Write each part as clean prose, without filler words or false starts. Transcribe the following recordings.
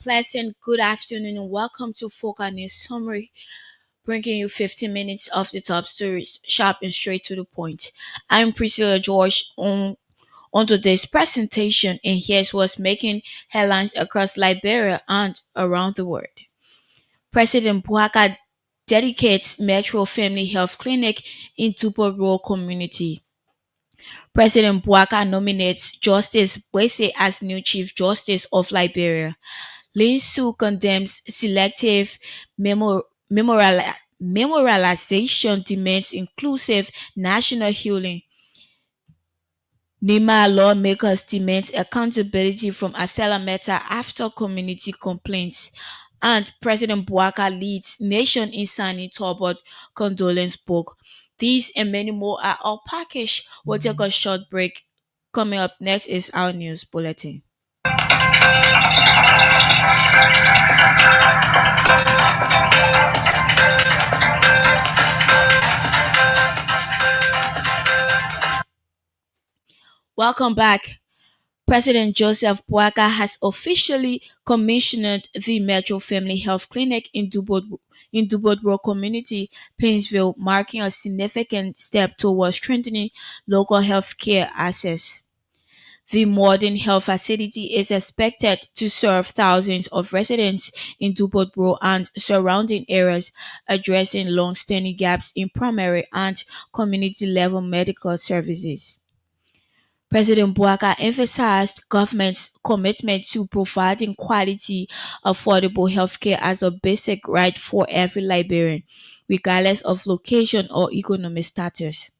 pleasant good afternoon and welcome to Foca News Summary, bringing you 15 minutes of the top stories, sharp and straight to the point. I'm Priscilla George on today's presentation, and here's what's making headlines across Liberia and around the world. President Bouaka dedicates Metro Family Health Clinic in Tupo Rural Community. President Bouaka nominates Justice Boese as new Chief Justice of Liberia. Lin Su condemns selective memorialization, demands inclusive national healing. Nima lawmakers demand accountability from Asela Meta after community complaints. And President Bouaka leads nation in signing Tobot condolence book. These and many more are all packaged. We'll take a short break. Coming up next is our news bulletin. Welcome back. President Joseph Boakai has officially commissioned the Metro Family Health Clinic in Dubodro Community, Painesville, marking a significant step towards strengthening local health care access. The modern health facility is expected to serve thousands of residents in Dubodro and surrounding areas, addressing long-standing gaps in primary and community-level medical services. President Bouaka emphasized government's commitment to providing quality, affordable healthcare as a basic right for every Liberian, regardless of location or economic status.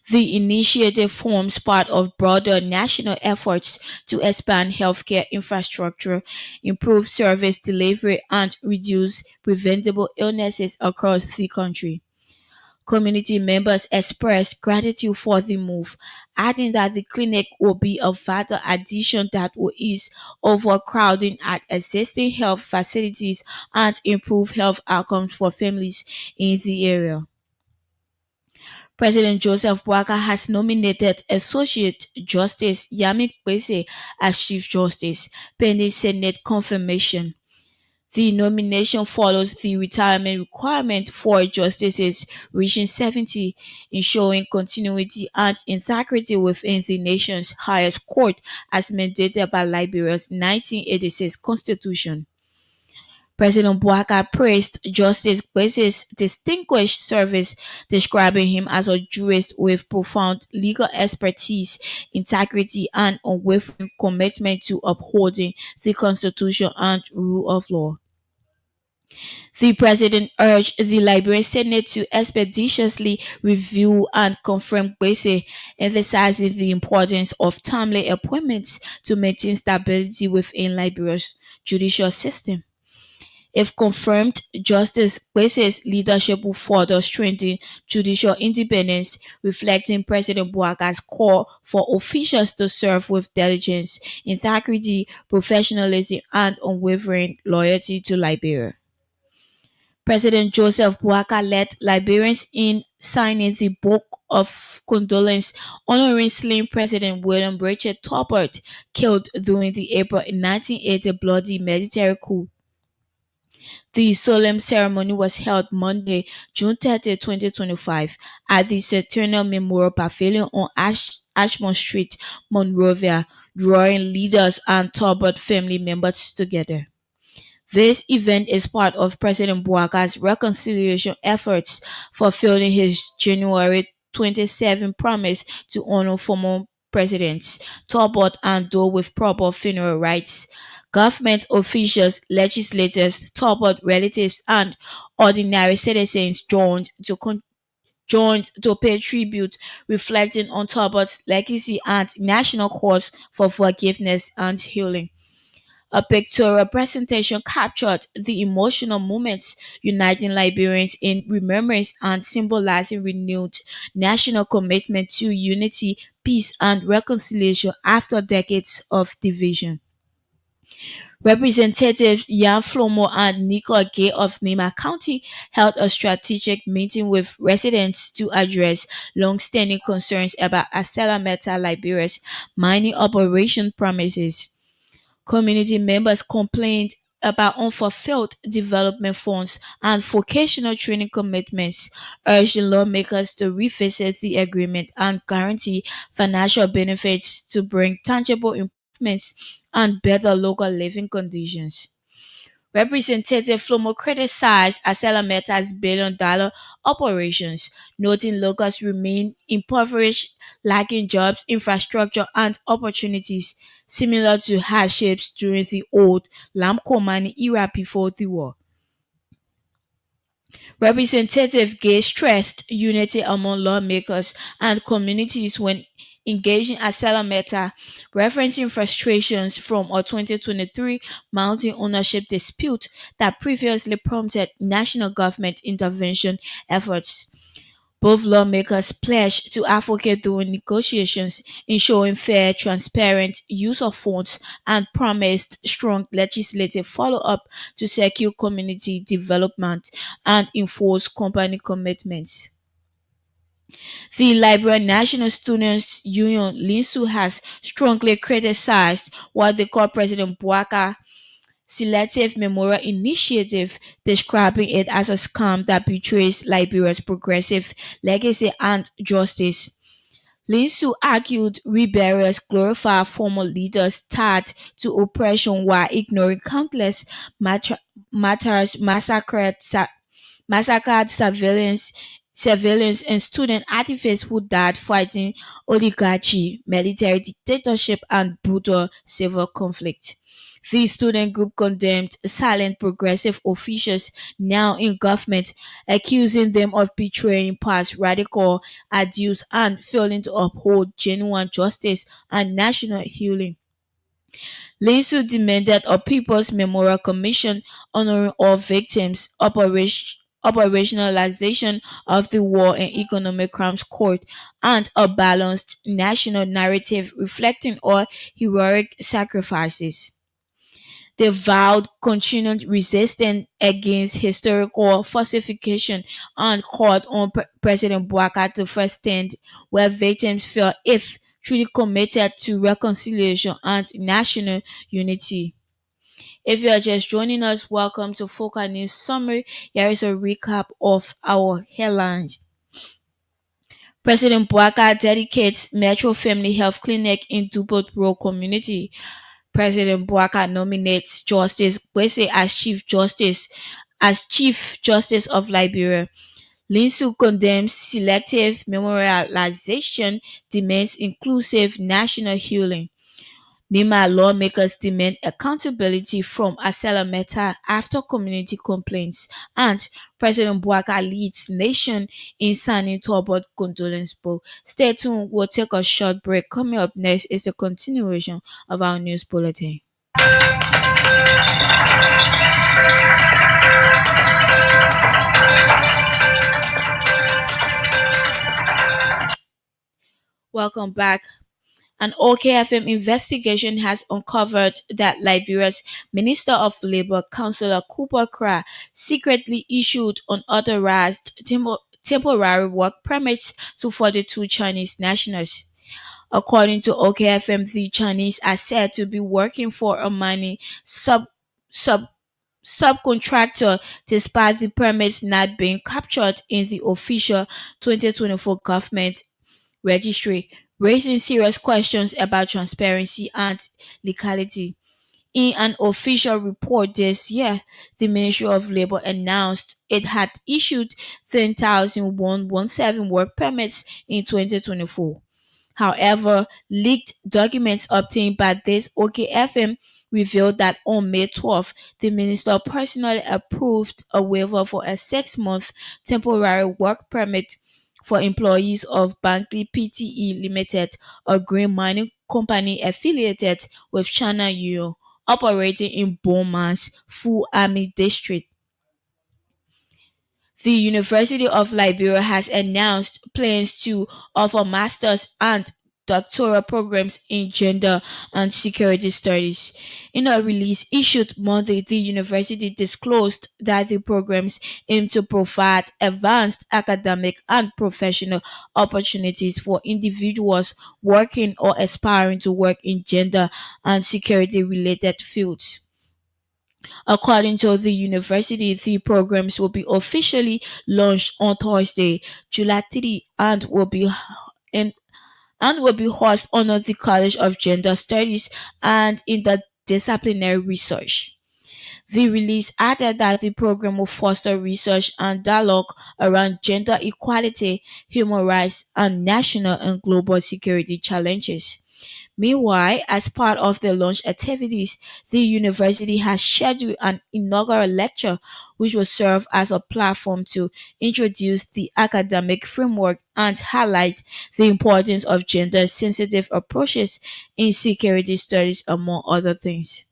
The initiative forms part of broader national efforts to expand healthcare infrastructure, improve service delivery, and reduce preventable illnesses across the country. Community members expressed gratitude for the move, adding that the clinic will be a vital addition that will ease overcrowding at existing health facilities and improve health outcomes for families in the area. President Joseph Boakai has nominated Associate Justice Yami Kwese as Chief Justice, pending Senate confirmation. The nomination follows the retirement requirement for justices reaching 70, ensuring continuity and integrity within the nation's highest court as mandated by Liberia's 1986 constitution. President Bouaka praised Justice Gbese's distinguished service, describing him as a jurist with profound legal expertise, integrity, and unwavering commitment to upholding the Constitution and rule of law. The president urged the Liberian Senate to expeditiously review and confirm Gbese, emphasizing the importance of timely appointments to maintain stability within Liberia's judicial system. If confirmed, Justice Gbese's leadership will further strengthen judicial independence, reflecting President Bouaka's call for officials to serve with diligence, integrity, professionalism, and unwavering loyalty to Liberia. President Joseph Bouaka led Liberians in signing the Book of Condolence honoring slain President William Richard Tolbert, killed during the April 1980 bloody military coup. The solemn ceremony was held Monday, June 30, 2025, at the Centennial Memorial Pavilion on Ashmont Street, Monrovia, drawing leaders and Tolbert family members together. This event is part of President Bouaka's reconciliation efforts, fulfilling his January 27 promise to honor former presidents Tolbert and Doe with proper funeral rites. Government officials, legislators, Tolbert relatives, and ordinary citizens joined to pay tribute, reflecting on Tolbert's legacy and national calls for forgiveness and healing. A pictorial presentation captured the emotional moments, uniting Liberians in remembrance and symbolizing renewed national commitment to unity, peace, and reconciliation after decades of division. Representatives Jan Flomo and Nicole Gay of Nema County held a strategic meeting with residents to address long-standing concerns about Acela Meta Liberia's mining operation premises. Community members complained about unfulfilled development funds and vocational training commitments, urging lawmakers to revisit the agreement and guarantee financial benefits to bring tangible improvements and better local living conditions. Representative Flomo criticized Asalameta's billion-dollar operations, noting locals remain impoverished, lacking jobs, infrastructure, and opportunities similar to hardships during the old Lamkomani era before the war. Representative Gay stressed unity among lawmakers and communities when engaging at Salameta, referencing frustrations from a 2023 mountain ownership dispute that previously prompted national government intervention efforts. Both lawmakers pledged to advocate during negotiations, ensuring fair, transparent use of funds, and promised strong legislative follow up to secure community development and enforce company commitments. The Liberian National Students Union (LINSU) has strongly criticized what they call President Bouaka Selective Memorial Initiative, describing it as a scam that betrays Liberia's progressive legacy and justice. Linsu argued rebellious glorify former leaders tied to oppression while ignoring countless martyrs massacred civilians and student activists who died fighting oligarchy, military dictatorship, and brutal civil conflict. The student group condemned silent progressive officials now in government, accusing them of betraying past radical ideals and failing to uphold genuine justice and national healing. Linsu demanded a People's Memorial Commission honoring all victims, operationalization of the War and Economic Crimes Court, and a balanced national narrative reflecting all heroic sacrifices. They vowed continued resistance against historical falsification and called on President Bouaka to first stand where victims feel if truly committed to reconciliation and national unity. If you are just joining us, welcome to Focal News Summary. Here is a recap of our headlines. President Bouaka dedicates Metro Family Health Clinic in Dupont Road community. President Bouaka nominates Justice Kwesi as Chief Justice of Liberia. Linsu condemns selective memorialization, demands inclusive national healing. Nima lawmakers demand accountability from Asela Meta after community complaints, and President Bouaka leads nation in signing Tobot condolence book. Stay tuned, we'll take a short break. Coming up next is the continuation of our news bulletin. Welcome back. An OKFM investigation has uncovered that Liberia's Minister of Labour, Councillor Cooper Kra, secretly issued unauthorized temporary work permits to 42 Chinese nationals. According to OKFM, the Chinese are said to be working for a mining sub subcontractor despite the permits not being captured in the official 2024 government registry, raising serious questions about transparency and legality. In an official report this year, the Ministry of Labour announced it had issued 10,117 work permits in 2024. However, leaked documents obtained by this OKFM revealed that on May 12th, the minister personally approved a waiver for a 6-month temporary work permit for employees of Bankley Pte Limited, a green mining company affiliated with China Yuan, operating in Bourma's Full Army District. The University of Liberia has announced plans to offer master's and doctoral programs in gender and security studies. In a release issued Monday, the university disclosed that the programs aim to provide advanced academic and professional opportunities for individuals working or aspiring to work in gender and security related fields. According to the university, the programs will be officially launched on Thursday, July 3, and will be housed under the College of Gender Studies and Interdisciplinary Research. The release added that the program will foster research and dialogue around gender equality, human rights, and national and global security challenges. Meanwhile, as part of the launch activities, the university has scheduled an inaugural lecture which will serve as a platform to introduce the academic framework and highlight the importance of gender sensitive approaches in security studies, among other things.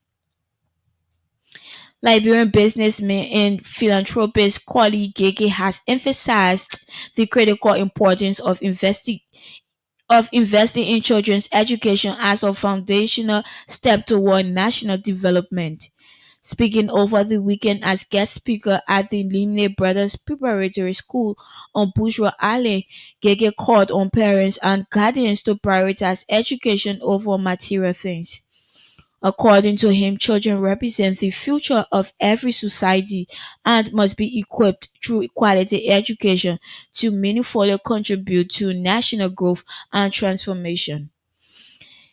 Liberian businessman and philanthropist Koli Gege has emphasized the critical importance of investing in children's education as a foundational step toward national development. Speaking over the weekend as guest speaker at the Limne Brothers Preparatory School on Bourgeois Alley, Gege called on parents and guardians to prioritize education over material things. According to him, children represent the future of every society and must be equipped through quality education to meaningfully contribute to national growth and transformation.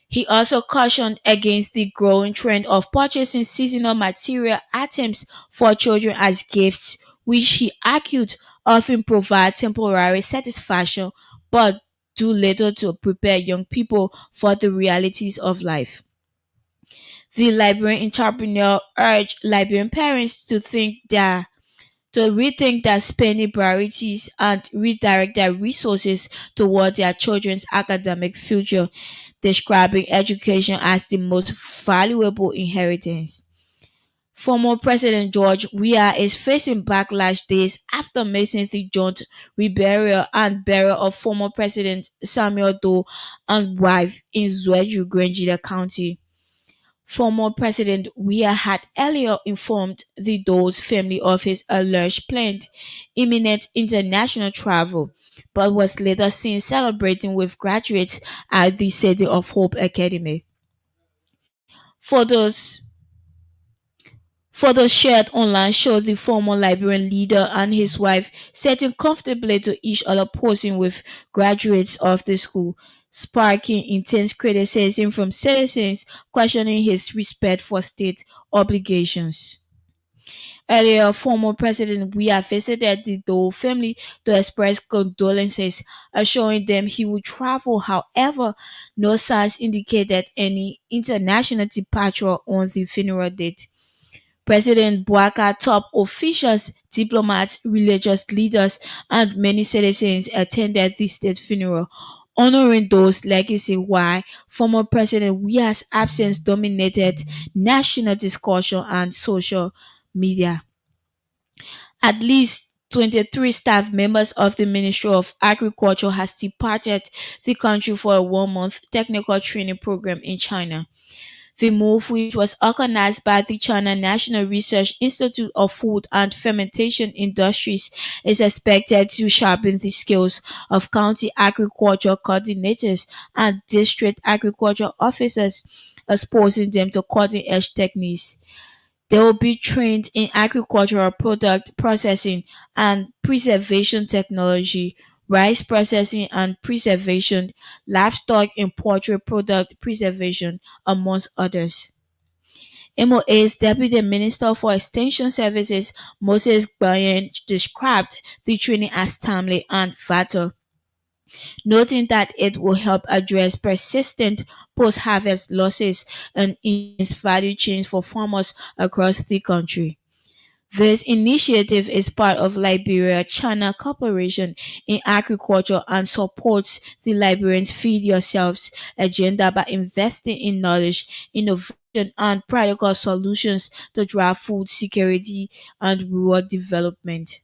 He also cautioned against the growing trend of purchasing seasonal material items for children as gifts, which he argued often provide temporary satisfaction but do little to prepare young people for the realities of life. The Liberian entrepreneur urged Liberian parents to rethink their spending priorities and redirect their resources toward their children's academic future, describing education as the most valuable inheritance. Former President George Weah is facing backlash days after missing the joint reburial and burial of former President Samuel Doe and wife in Zweju, Grangeda County. Former President Weah had earlier informed the Doe's family of his alleged planned imminent international travel, but was later seen celebrating with graduates at the City of Hope Academy. Photos Photos shared online show the former Liberian leader and his wife sitting comfortably to each other posing with graduates of the school, sparking intense criticism from citizens questioning his respect for state obligations. Earlier, former President Weah visited the Dole family to express condolences, assuring them he would travel. However, no signs indicated any international departure on the funeral date. President Bouaka, top officials, diplomats, religious leaders, and many citizens attended the state funeral, honoring those legacy while former President Weah's absence dominated national discussion and social media. At least 23 staff members of the Ministry of Agriculture has departed the country for a 1 month technical training program in China. The move, which was organized by the China National Research Institute of Food and Fermentation Industries, is expected to sharpen the skills of county agriculture coordinators and district agriculture officers, exposing them to cutting edge techniques. They will be trained in agricultural product processing and preservation technology, rice processing and preservation, livestock and poultry product preservation, amongst others. MOA's Deputy Minister for Extension Services, Moses Bayan, described the training as timely and vital, noting that it will help address persistent post-harvest losses and enhance value chains for farmers across the country. This initiative is part of Liberia-China cooperation in agriculture and supports the Liberians Feed Yourselves agenda by investing in knowledge, innovation, and practical solutions to drive food security and rural development.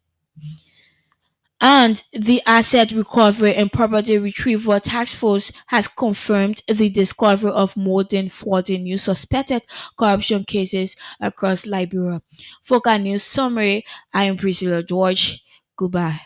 And the Asset Recovery and Property Retrieval Task Force has confirmed the discovery of more than 40 new suspected corruption cases across Liberia. Focal News Summary. I am Priscilla George. Goodbye.